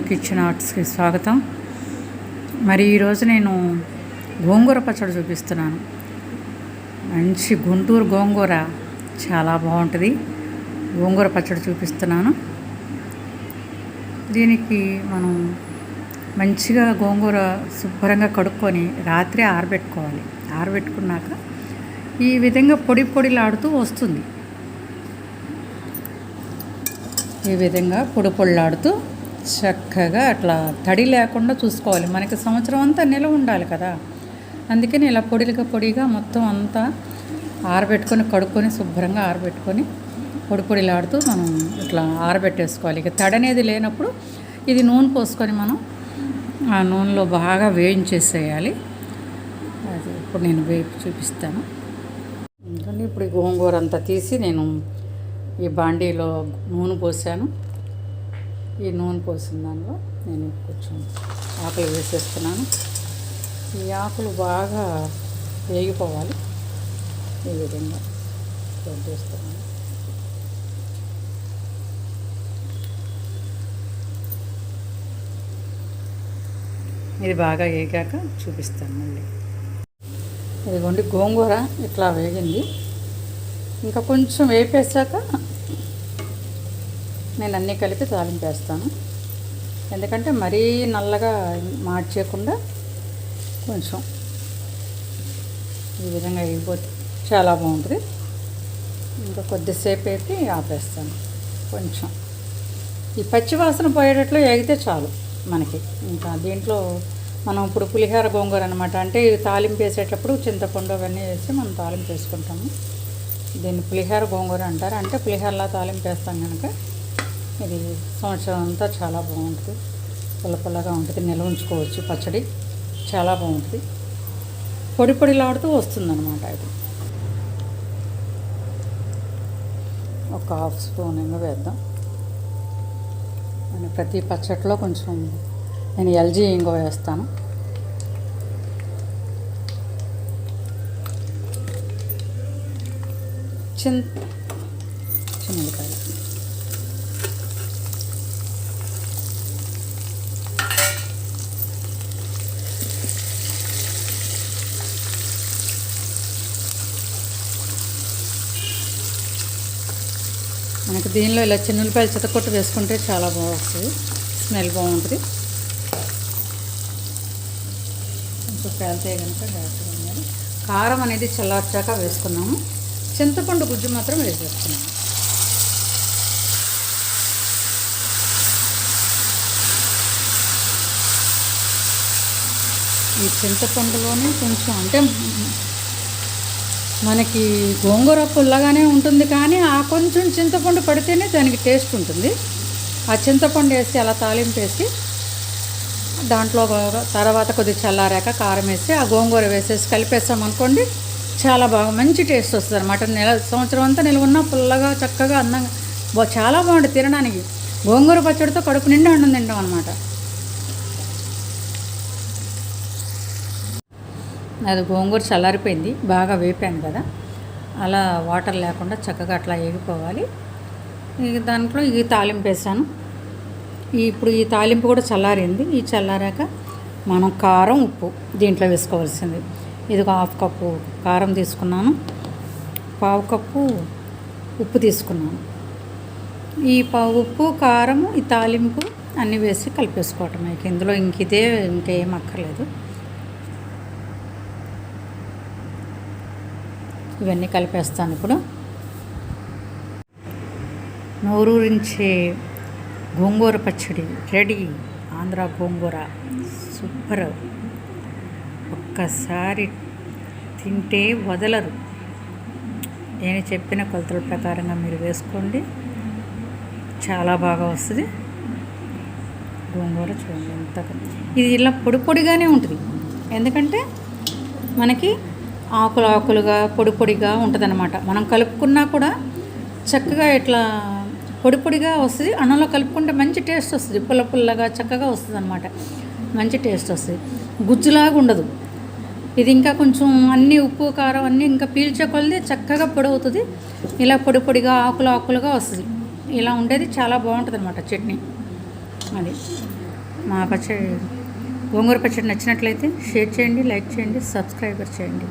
Kitchen ఆర్ట్స్కి స్వాగతం. మరి ఈరోజు నేను గోంగూర పచ్చడి చూపిస్తున్నాను. మంచి గుంటూరు గోంగూర చాలా బాగుంటుంది. గోంగూర పచ్చడి చూపిస్తున్నాను. దీనికి మనం మంచిగా గోంగూర శుభ్రంగా కడుక్కొని రాత్రి ఆరబెట్టుకోవాలి. ఆరబెట్టుకున్నాక ఈ విధంగా పొడి పొడిలాడుతూ వస్తుంది. ఈ విధంగా పొడి పొడిలాడుతూ చక్కగా అట్లా తడి లేకుండా చూసుకోవాలి. మనకి సంవత్సరం అంతా నిల్వ ఉండాలి కదా, అందుకని ఇలా పొడిగా మొత్తం అంతా ఆరబెట్టుకొని కడుక్కొని శుభ్రంగా ఆరబెట్టుకొని పొడి పొడిలాడుతూ మనం ఇట్లా ఆరబెట్టేసుకోవాలి. ఇక తడి అనేది లేనప్పుడు ఇది నూనె పోసుకొని మనం ఆ నూనెలో బాగా వేయించేసేయాలి. అది ఇప్పుడు నేను వేపి చూపిస్తాను. ఎందుకంటే ఇప్పుడు ఈ గోంగూర అంతా తీసి నేను ఈ బాండీలో నూనె పోసాను. ఈ నూనె పోసిన దానిలో నేను కొంచెం ఆకులు వేసేస్తున్నాను. ఈ ఆకులు బాగా వేగిపోవాలి. ఈ విధంగా వేస్తున్నాను. ఇది బాగా వేగాక చూపిస్తాను మళ్ళీ. ఇదిగోండి గోంగూర ఇట్లా వేగింది. ఇంకా కొంచెం వేపేసాక నేను అన్నీ కలిపి తాలింపేస్తాను. ఎందుకంటే మరీ నల్లగా మార్చేయకుండా కొంచెం ఈ విధంగా వేగిపోతే చాలా బాగుంటుంది. ఇంకా కొద్దిసేపు వేపి ఆపేస్తాను. కొంచెం ఈ పచ్చివాసన పోయేటట్లు వేగితే చాలు మనకి. ఇంకా దీంట్లో మనం ఇప్పుడు పులిహోర గోంగూర అనమాట. అంటే తాలింపు వేసేటప్పుడు చింతపండు అవన్నీ వేసి మనం తాలింపు వేసుకుంటాము. దీన్ని పులిహోర గోంగూర అంటారు. అంటే పులిహోరలా తాలింపు వేస్తాం కనుక ఇది సంవత్సరం అంతా చాలా బాగుంటుంది. పుల్లగా ఉంటుంది. నిల్వ ఉంచుకోవచ్చు. పచ్చడి చాలా బాగుంటుంది. పొడి పొడిలాడుతూ వస్తుందన్నమాట. ఇది ఒక హాఫ్ స్పూన్ ఏమో వేద్దాం. ప్రతి పచ్చడిలో కొంచెం నేను ఎల్జీ ఇంగో వేస్తాను. చిన్నకాయ మనకి దీనిలో ఇలా చిన్నులపాయలు చితకొట్టు వేసుకుంటే చాలా బాగుంటుంది. స్మెల్ బాగుంటుంది. కొంచెం పేలితే కనుక జాగ్రత్తగా ఉండాలి. కారం అనేది చల్లార్చాక వేసుకున్నాము. చింతపండు గుజ్జు మాత్రం వేసేస్తున్నాము. ఈ చింతపండులోనే కొంచెం అంటే మనకి గోంగూర పుల్లగానే ఉంటుంది, కానీ ఆ కొంచెం చింతపండు పడితేనే దానికి టేస్ట్ ఉంటుంది. ఆ చింతపండు వేసి అలా తాలింపు వేసి దాంట్లో తర్వాత కొద్దిగా చల్లారాక కారం వేసి ఆ గోంగూర వేసేసి కలిపేస్తామనుకోండి, చాలా బాగా మంచి టేస్ట్ వస్తుంది అనమాట. సంవత్సరం అంతా నిల్వ ఉన్న పుల్లగా చక్కగా అందంగా చాలా బాగుంటుంది తినడానికి. గోంగూర పచ్చడితో కడుపు నిండా అన్నం తింటాం అనమాట. అది గోంగూర చల్లారిపోయింది. బాగా వేపాను కదా, అలా వాటర్ లేకుండా చక్కగా అట్లా వేగిపోవాలి. దాంట్లో ఈ తాలింపు వేసాను. ఇప్పుడు ఈ తాలింపు కూడా చల్లారింది. ఈ చల్లారాక మనం కారం ఉప్పు దీంట్లో వేసుకోవాల్సింది. ఇది ఒక హాఫ్ కప్పు కారం తీసుకున్నాను. పావు కప్పు ఉప్పు తీసుకున్నాను. ఈ ఉప్పు కారం ఈ తాలింపు అన్నీ వేసి కలిపేసుకోవటం. ఇందులో ఇంకేం అక్కర్లేదు. ఇవన్నీ కలిపేస్తాను ఇప్పుడు. నోరూరించే గోంగూర పచ్చడి రెడీ. ఆంధ్ర గోంగూర సూపర్. ఒక్కసారి తింటే వదలరు. నేను చెప్పిన కొలతల ప్రకారంగా మీరు వేసుకోండి, చాలా బాగా వస్తుంది. గోంగూర చూడండి ఎంత ఇది ఇలా పొడి పొడిగానే ఉంటుంది. ఎందుకంటే మనకి ఆకులుగా పొడిగా ఉంటుంది అన్నమాట. మనం కలుపుకున్నా కూడా చక్కగా ఇట్లా పొడిగా వస్తుంది. అన్నంలో కలుపుకుంటే మంచి టేస్ట్ వస్తుంది. పుల్లగా చక్కగా వస్తుంది అన్నమాట. మంచి టేస్ట్ వస్తుంది. గుజ్జులాగా ఉండదు. ఇది ఇంకా కొంచెం అన్నీ ఉప్పు కారం అన్నీ ఇంకా పీల్చే కొలది చక్కగా పొడి అవుతుంది. ఇలా పొడిగా ఆకులుగా వస్తుంది. ఇలా ఉండేది చాలా బాగుంటుంది అన్నమాట చట్నీ. అది మా పచ్చడి గోంగూర పచ్చడి నచ్చినట్లయితే షేర్ చేయండి, లైక్ చేయండి, సబ్స్క్రైబర్ చేయండి.